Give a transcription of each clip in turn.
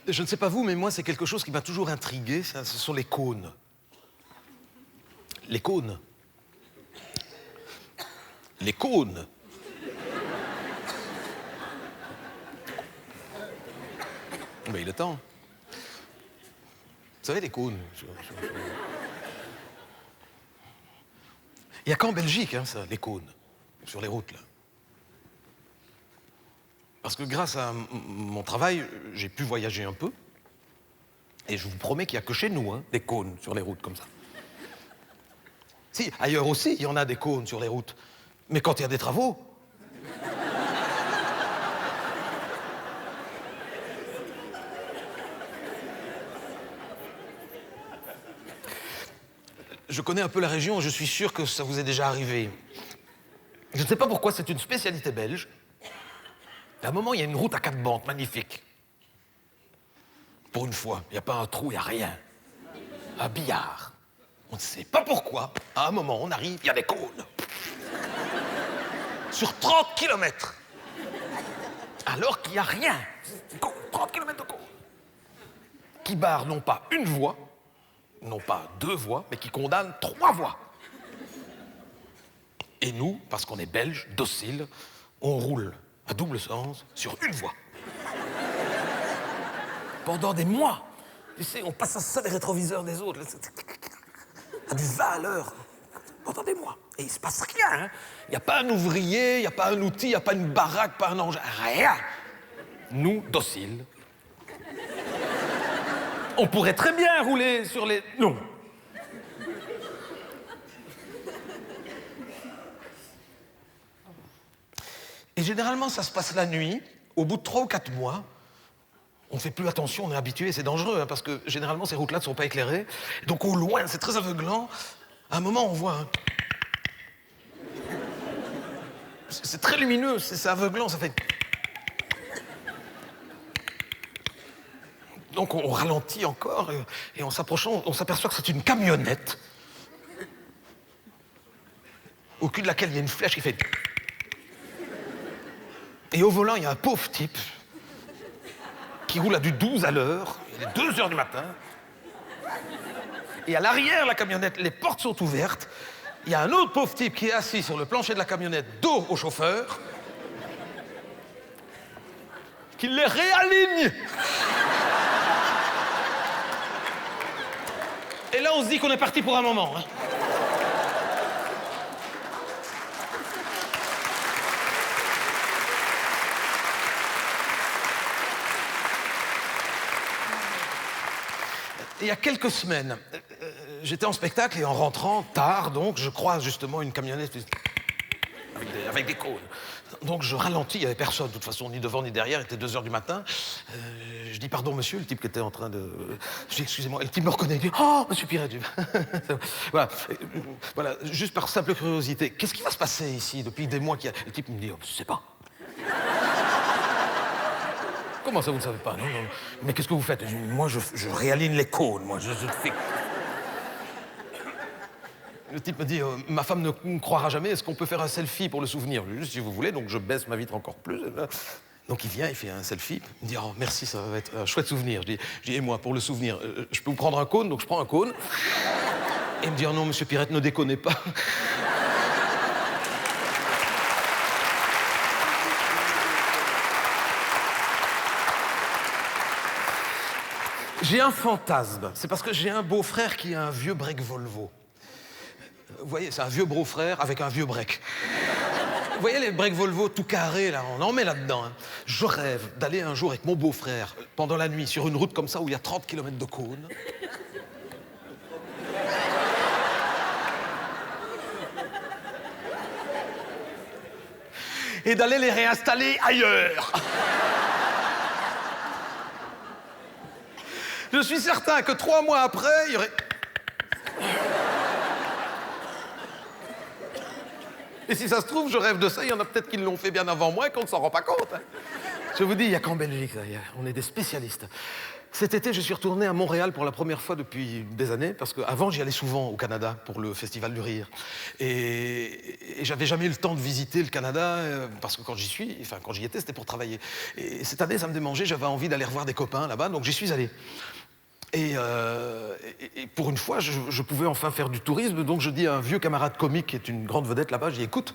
Je ne sais pas vous, mais moi, c'est quelque chose qui m'a toujours intrigué, ce sont les cônes. Les cônes. Les cônes. Mais il est temps. Vous savez, les cônes. Il n'y a qu'en Belgique, hein, ça, les cônes, sur les routes, là. Parce que grâce à mon travail, j'ai pu voyager un peu. Et je vous promets qu'il n'y a que chez nous, hein, des cônes sur les routes comme ça. Si, ailleurs aussi, il y en a des cônes sur les routes. Mais quand il y a des travaux... Je connais un peu la région, je suis sûr que ça vous est déjà arrivé. Je ne sais pas pourquoi, c'est une spécialité belge. À un moment, il y a une route à 4 bandes, magnifique. Pour une fois, il n'y a pas un trou, il n'y a rien. Un billard. On ne sait pas pourquoi. À un moment, on arrive, il y a des cônes. Sur 30 kilomètres. Alors qu'il n'y a rien. 30 kilomètres de cônes. Qui barrent non pas une voie, non pas 2 voies, mais qui condamnent 3 voies. Et nous, parce qu'on est belges, dociles, on roule à double sens sur une voie. Pendant des mois. Tu sais, on passe à ça les rétroviseurs des autres. À du 20 à l'heure. Pendant des mois. Et il se passe rien. Hein. Il n'y a pas un ouvrier, il n'y a pas un outil, il n'y a pas une baraque, pas un engin. Rien. Nous, dociles. On pourrait très bien rouler sur les... Non. Et généralement, ça se passe la nuit. Au bout de 3 ou 4 mois, on ne fait plus attention, on est habitué, c'est dangereux, hein, parce que généralement, ces routes-là ne sont pas éclairées. Donc au loin, c'est très aveuglant. À un moment, on voit un... C'est très lumineux, c'est aveuglant, ça fait... Donc on ralentit encore, et en s'approchant, on s'aperçoit que c'est une camionnette au cul de laquelle il y a une flèche qui fait... Et au volant, il y a un pauvre type qui roule à du 12 à l'heure, il est 2 heures du matin. Et à l'arrière, la camionnette, les portes sont ouvertes. Il y a un autre pauvre type qui est assis sur le plancher de la camionnette, dos au chauffeur, qui les réaligne. Et là, on se dit qu'on est parti pour un moment. Hein. Il y a quelques semaines, j'étais en spectacle et en rentrant, tard donc, je croise justement une camionnette avec des cônes. Donc je ralentis, il n'y avait personne de toute façon, ni devant ni derrière, il était 2 heures du matin. Je dis pardon monsieur, le type qui était en train de... Je dis excusez-moi, et le type me reconnaît, il dit oh monsieur Piret. Voilà. Voilà, juste par simple curiosité, qu'est-ce qui va se passer ici depuis des mois qu'il y a... Le type me dit oh, je ne sais pas. Comment ça, vous ne savez pas? Non, non. Mais qu'est-ce que vous faites? Moi, je réaligne les cônes, moi, je fais... Le type me dit, ma femme ne croira jamais, est-ce qu'on peut faire un selfie pour le souvenir? Juste si vous voulez, donc je baisse ma vitre encore plus. Donc il vient, il fait un selfie, il me dit, oh merci, ça va être un chouette souvenir. Je dis et moi, pour le souvenir, je peux vous prendre un cône? Donc je prends un cône. Et il me dit, oh non, monsieur Pirette, ne déconnez pas. J'ai un fantasme. C'est parce que j'ai un beau-frère qui a un vieux break Volvo. Vous voyez, c'est un vieux beau-frère avec un vieux break. Vous voyez les breaks Volvo tout carrés, là, on en met là-dedans. Hein. Je rêve d'aller un jour avec mon beau-frère, pendant la nuit, sur une route comme ça où il y a 30 km de cônes. Et d'aller les réinstaller ailleurs. Je suis certain que 3 mois après, il y aurait... Et si ça se trouve, je rêve de ça, il y en a peut-être qui l'ont fait bien avant moi et qu'on ne s'en rend pas compte. Hein. Je vous dis, il n'y a qu'en Belgique, ça, on est des spécialistes. Cet été, je suis retourné à Montréal pour la première fois depuis des années, parce qu'avant, j'y allais souvent au Canada pour le Festival du Rire. Et j'avais jamais eu le temps de visiter le Canada, parce que quand j'y étais, c'était pour travailler. Et cette année, ça me démangeait, j'avais envie d'aller revoir des copains là-bas, donc j'y suis allé. Et pour une fois, je pouvais enfin faire du tourisme, donc je dis à un vieux camarade comique qui est une grande vedette là-bas, je dis écoute,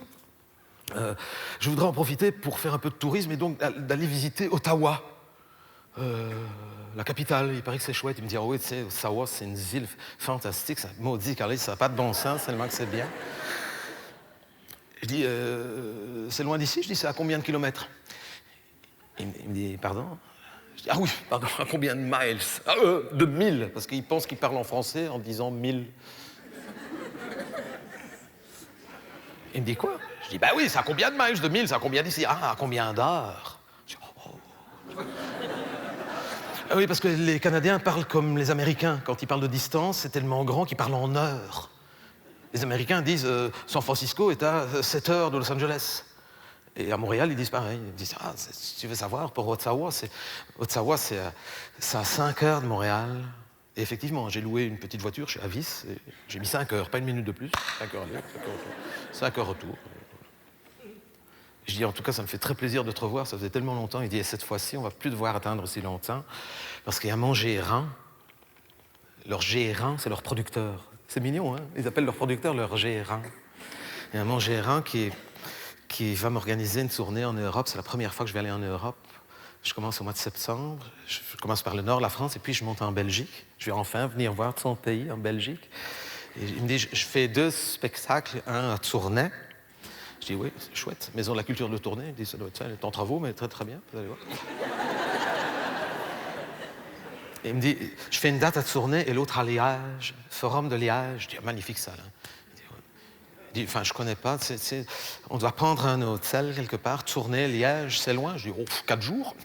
je voudrais en profiter pour faire un peu de tourisme et donc d'aller visiter Ottawa. La capitale, il paraît que c'est chouette. Il me dit, ah oui, tu sais, Ottawa, c'est une ville fantastique. Ça maudit, Carlis, ça n'a pas de bon sens, tellement que c'est bien. Je dis, c'est loin d'ici? Je dis, c'est à combien de kilomètres? Il me dit, pardon? Je dis, ah oui, pardon, à combien de miles? De 1000, parce qu'il pense qu'il parle en français en disant 1000. Il me dit, quoi? Je dis, bah oui, c'est à combien de miles de 1000? C'est à combien d'ici? Ah, à combien d'heures? Je dis, oh. Ah oui, parce que les Canadiens parlent comme les Américains. Quand ils parlent de distance, c'est tellement grand qu'ils parlent en heures. Les Américains disent San Francisco est à 7 heures de Los Angeles. Et à Montréal, ils disent pareil. Ils disent si tu veux savoir, pour Ottawa, c'est à 5 heures de Montréal. Et effectivement, j'ai loué une petite voiture chez Avis. Et j'ai mis 5 heures, pas une minute de plus. 5 heures aller, 5 heures retour. 5 heures retour. Je dis, en tout cas, ça me fait très plaisir de te revoir, ça faisait tellement longtemps. Il dit, et cette fois-ci, on va plus devoir attendre aussi longtemps, parce qu'il y a mon gérant. Leur gérant, c'est leur producteur. C'est mignon, hein? Ils appellent leur producteur leur gérant. Il y a mon gérant qui va m'organiser une tournée en Europe. C'est la première fois que je vais aller en Europe. Je commence au mois de septembre. Je commence par le nord, la France, et puis je monte en Belgique. Je vais enfin venir voir son pays, en Belgique. Et il me dit, je fais 2 spectacles, un à Tournai. Je dis, oui, c'est chouette. Maison de la culture de Tournai. Il me dit, ça doit être ça, elle est en travaux, mais très, très bien. Vous allez voir. Et il me dit, je fais une date à Tournai et l'autre à Liège, Forum de Liège. Je dis, magnifique ça, là. Il dit, enfin, je connais pas. On doit prendre un hôtel quelque part. Tournai, Liège, c'est loin. Je dis, 4 jours.